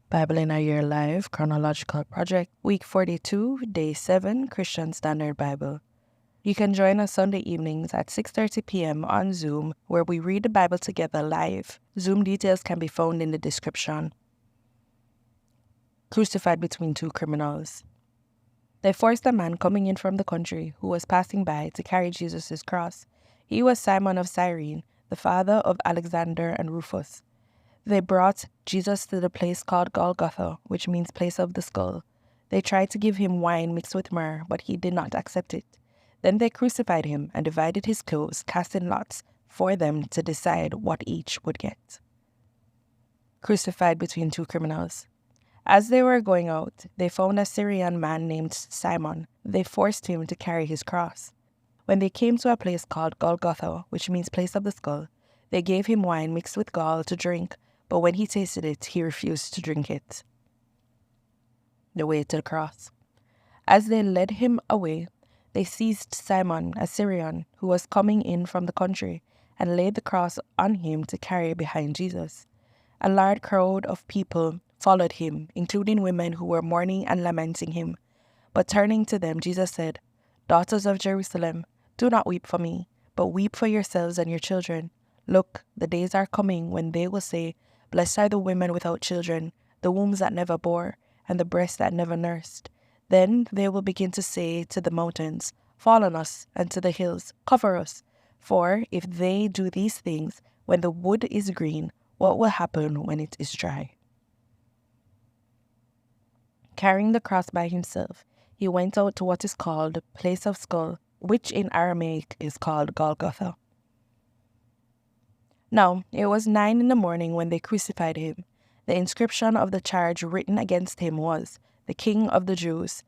Bible in a Year Live, Chronological Project, Week 42, Day 7, Christian Standard Bible. You can join us Sunday evenings at 6:30 p.m. on Zoom, where we read the Bible together live. Zoom details can be found in the description. Crucified between two criminals. They forced a man coming in from the country who was passing by to carry Jesus' cross. He was Simon of Cyrene, the father of Alexander and Rufus. They brought Jesus to the place called Golgotha, which means place of the skull. They tried to give him wine mixed with myrrh, but he did not accept it. Then they crucified him and divided his clothes, casting lots for them to decide what each would get. Crucified between two criminals. As they were going out, they found a Syrian man named Simon. They forced him to carry his cross. When they came to a place called Golgotha, which means place of the skull, they gave him wine mixed with gall to drink, but when he tasted it, he refused to drink it. The way to the cross. As they led him away, they seized Simon, a Syrian, who was coming in from the country, and laid the cross on him to carry behind Jesus. A large crowd of people followed him, including women who were mourning and lamenting him. But turning to them, Jesus said, "Daughters of Jerusalem, do not weep for me, but weep for yourselves and your children. Look, the days are coming when they will say, 'Blessed are the women without children, the wombs that never bore, and the breasts that never nursed.' Then they will begin to say to the mountains, 'Fall on us,' and to the hills, 'Cover us.' For if they do these things when the wood is green, what will happen when it is dry?" Carrying the cross by himself, he went out to what is called the place of skull, which in Aramaic is called Golgotha. Now, it was 9 a.m. when they crucified him. The inscription of the charge written against him was, "The King of the Jews."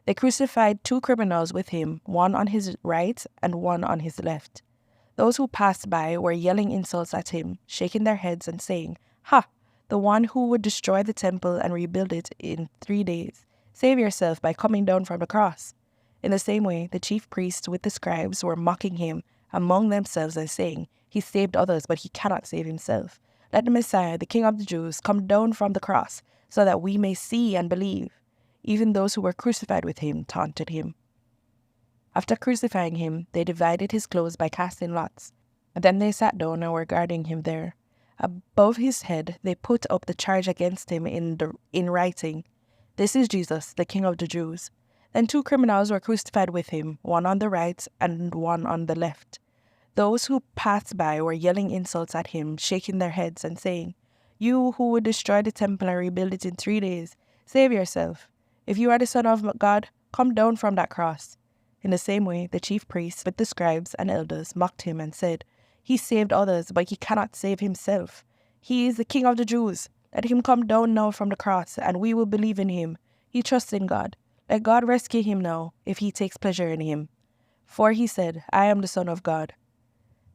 They crucified two criminals with him, one on his right and one on his left. Those who passed by were yelling insults at him, shaking their heads and saying, "Ha! The one who would destroy the temple and rebuild it in 3 days. Save yourself by coming down from the cross." In the same way, the chief priests with the scribes were mocking him among themselves and saying, "He saved others, but he cannot save himself. Let the Messiah, the King of the Jews, come down from the cross, so that we may see and believe." Even those who were crucified with him taunted him. After crucifying him, they divided his clothes by casting lots. And then they sat down and were guarding him there. Above his head, they put up the charge against him in writing, "This is Jesus, the King of the Jews." Then two criminals were crucified with him, one on the right and one on the left. Those who passed by were yelling insults at him, shaking their heads and saying, "You who would destroy the temple and rebuild it in 3 days, save yourself. If you are the Son of God, come down from that cross." In the same way, the chief priests with the scribes and elders mocked him and said, "He saved others, but he cannot save himself. He is the King of the Jews. Let him come down now from the cross, and we will believe in him. He trusts in God. Let God rescue him now, if he takes pleasure in him. For he said, 'I am the Son of God.'"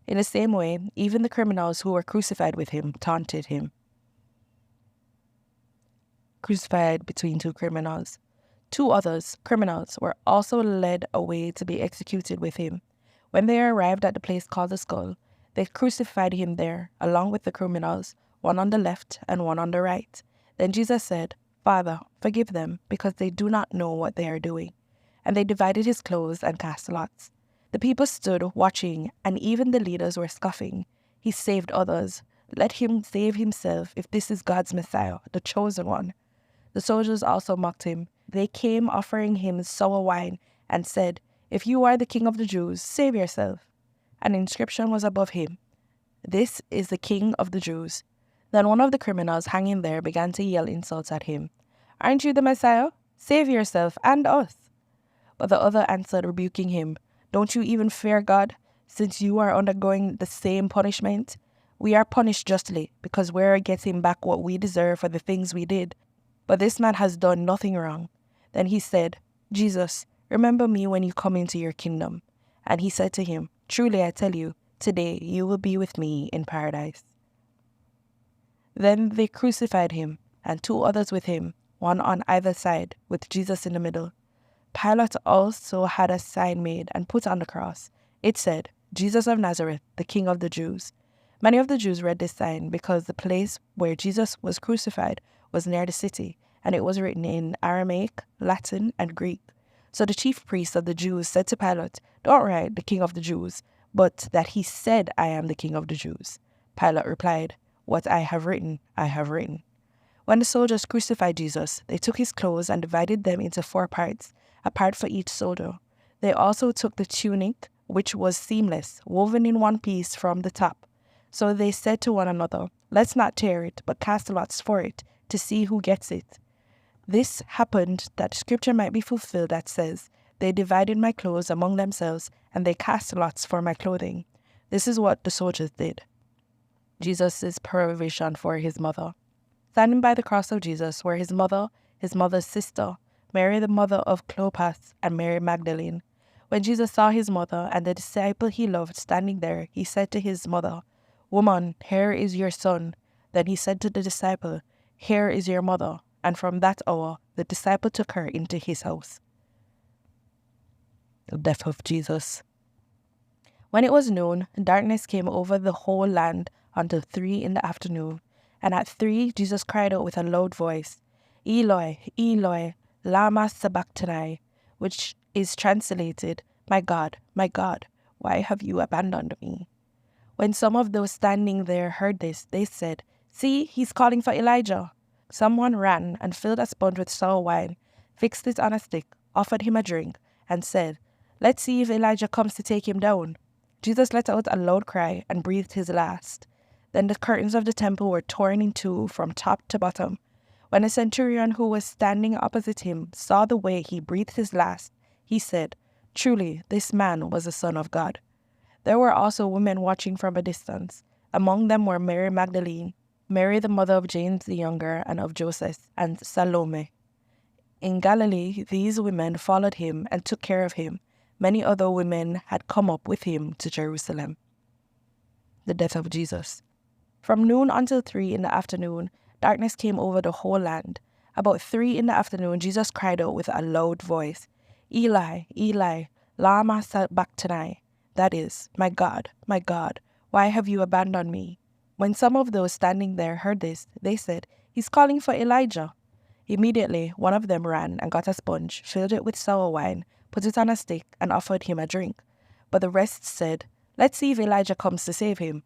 In the same way, even the criminals who were crucified with him taunted him. Crucified between two criminals. Two others, criminals, were also led away to be executed with him. When they arrived at the place called the Skull, they crucified him there, along with the criminals, one on the left and one on the right. Then Jesus said, "Father, forgive them, because they do not know what they are doing." And they divided his clothes and cast lots. The people stood watching, and even the leaders were scoffing. "He saved others. Let him save himself if this is God's Messiah, the chosen one." The soldiers also mocked him. They came offering him sour wine and said, "If you are the King of the Jews, save yourself." An inscription was above him, "This is the King of the Jews." Then one of the criminals hanging there began to yell insults at him. "Aren't you the Messiah? Save yourself and us." But the other answered, rebuking him, "Don't you even fear God, since you are undergoing the same punishment? We are punished justly, because we're getting back what we deserve for the things we did. But this man has done nothing wrong." Then he said, "Jesus, remember me when you come into your kingdom." And he said to him, "Truly I tell you, today you will be with me in paradise." Then they crucified him, and two others with him, one on either side, with Jesus in the middle. Pilate also had a sign made and put on the cross. It said, "Jesus of Nazareth, the King of the Jews." Many of the Jews read this sign because the place where Jesus was crucified was near the city, and it was written in Aramaic, Latin, and Greek. So the chief priests of the Jews said to Pilate, "Don't write the King of the Jews, but that he said, 'I am the King of the Jews.'" Pilate replied, "What I have written, I have written." When the soldiers crucified Jesus, they took his clothes and divided them into 4 parts, a part for each soldier. They also took the tunic, which was seamless, woven in one piece from the top. So they said to one another, "Let's not tear it, but cast lots for it, to see who gets it." This happened that scripture might be fulfilled that says, "They divided my clothes among themselves, and they cast lots for my clothing." This is what the soldiers did. Jesus' provision for his mother. Standing by the cross of Jesus were his mother's sister, Mary the mother of Clopas, and Mary Magdalene. When Jesus saw his mother and the disciple he loved standing there, he said to his mother, "Woman, here is your son." Then he said to the disciple, "Here is your mother." And from that hour, the disciple took her into his house. The death of Jesus. When it was noon, darkness came over the whole land until 3 in the afternoon. And at 3, Jesus cried out with a loud voice, "Eloi, Eloi, lama sabachthani," which is translated, my God, why have you abandoned me?" When some of those standing there heard this, they said, "See, he's calling for Elijah." Someone ran and filled a sponge with sour wine, fixed it on a stick, offered him a drink, and said, "Let's see if Elijah comes to take him down." Jesus let out a loud cry and breathed his last. Then the curtains of the temple were torn in two from top to bottom. When the centurion who was standing opposite him saw the way he breathed his last, he said, "Truly, this man was the Son of God." There were also women watching from a distance. Among them were Mary Magdalene, Mary the mother of James the younger and of Joseph, and Salome. In Galilee, these women followed him and took care of him. Many other women had come up with him to Jerusalem. The death of Jesus. From noon until 3 in the afternoon, darkness came over the whole land. About 3 in the afternoon, Jesus cried out with a loud voice, "Eli, Eli, lama sabachthani," that is, my God, why have you abandoned me?" When some of those standing there heard this, they said, "He's calling for Elijah." Immediately, one of them ran and got a sponge, filled it with sour wine, put it on a stick, and offered him a drink. But the rest said, "Let's see if Elijah comes to save him."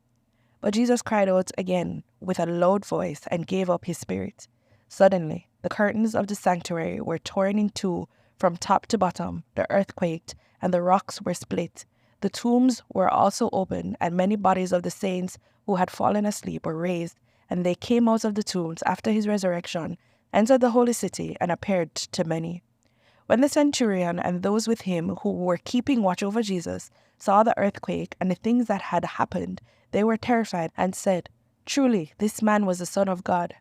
But Jesus cried out again with a loud voice and gave up his spirit. Suddenly, the curtains of the sanctuary were torn in two from top to bottom, the earth quaked, and the rocks were split. The tombs were also opened, and many bodies of the saints who had fallen asleep were raised, and they came out of the tombs after his resurrection, entered the holy city, and appeared to many. When the centurion and those with him who were keeping watch over Jesus saw the earthquake and the things that had happened, they were terrified and said, "Truly, this man was the Son of God."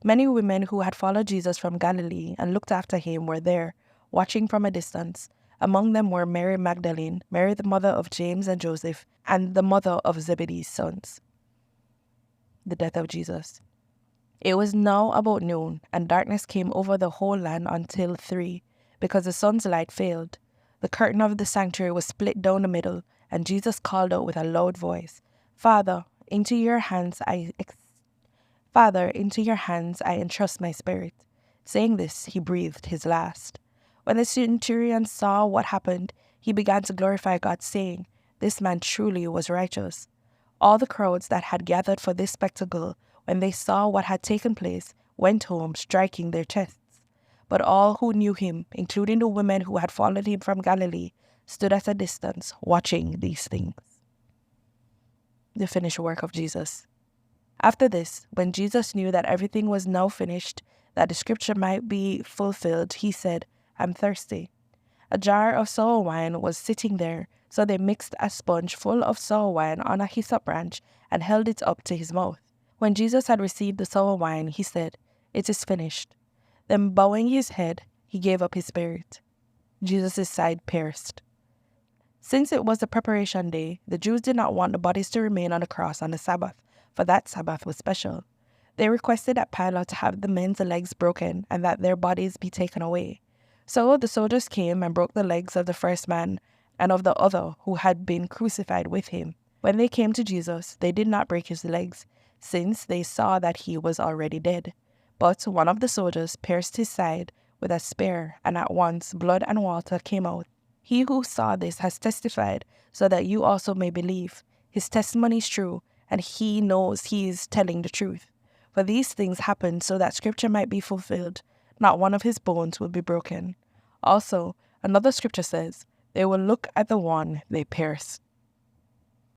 Many women who had followed Jesus from Galilee and looked after him were there, watching from a distance. Among them were Mary Magdalene, Mary the mother of James and Joseph, and the mother of Zebedee's sons. The death of Jesus. It was now about noon, and darkness came over the whole land until 3, because the sun's light failed. The curtain of the sanctuary was split down the middle, and Jesus called out with a loud voice, Father, into your hands I entrust my spirit." Saying this, he breathed his last. When the centurion saw what happened, he began to glorify God, saying, "This man truly was righteous." All the crowds that had gathered for this spectacle, when they saw what had taken place, went home striking their chests. But all who knew him, including the women who had followed him from Galilee, stood at a distance, watching these things. The finished work of Jesus. After this, when Jesus knew that everything was now finished, that the scripture might be fulfilled, he said, "I'm thirsty." A jar of sour wine was sitting there, so they mixed a sponge full of sour wine on a hyssop branch and held it up to his mouth. When Jesus had received the sour wine, he said, "It is finished." Then bowing his head, he gave up his spirit. Jesus' side pierced. Since it was the preparation day, the Jews did not want the bodies to remain on the cross on the Sabbath, for that Sabbath was special. They requested that Pilate have the men's legs broken and that their bodies be taken away. So the soldiers came and broke the legs of the first man and of the other who had been crucified with him. When they came to Jesus, they did not break his legs, since they saw that he was already dead. But one of the soldiers pierced his side with a spear, and at once blood and water came out. He who saw this has testified, so that you also may believe. His testimony is true, and he knows he is telling the truth. For these things happened so that scripture might be fulfilled. Not one of his bones will be broken. Also, another scripture says, they will look at the one they pierced.